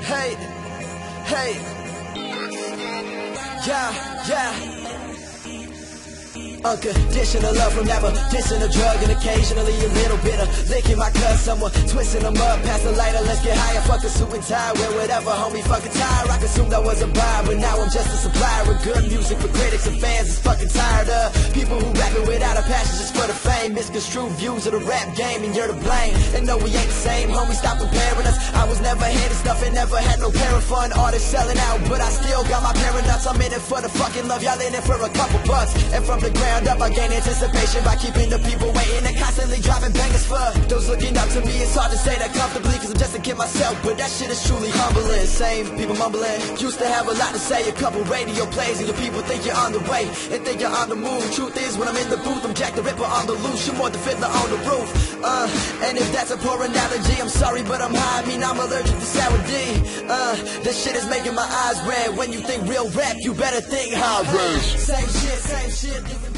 Hey, hey, yeah. Unconditional love from never dissing a drug, and occasionally a little bit of licking my cuss. Someone twisting them up, pass the lighter, let's get higher. Fuck a suit and tie, wear whatever, homie, fuck a tire. I consumed I was a buyer, but now I'm just a supplier of good music for critics and fans. Is fucking tired of people who rapping without a passion just for the fame. Misconstrued views of the rap game, and you're to blame. And no, we ain't the same, homie, stop comparing us. I was never handed stuff and never had no parent fun. Artists selling out, but I still got my parent nuts. I'm in it for the fucking love, y'all in it for a couple bucks. And from the ground up, I gain anticipation by keeping the people waiting and constantly dropping bangers for those looking up to me. It's hard to say that comfortably, cause I'm just a kid myself, but that shit is truly humbling. Same people mumbling, used to have a lot to say. A couple radio plays and your people think you're on the way and think you're on the move. Truth is, when I'm in the booth, I'm Jack the Ripper on the loose. You're more the Fiddler on the roof. And if that's a poor analogy, I'm sorry, but I'm high. I mean, I'm allergic to sour D. This shit is making my eyes red. When you think real rap, you better think high. Same shit, different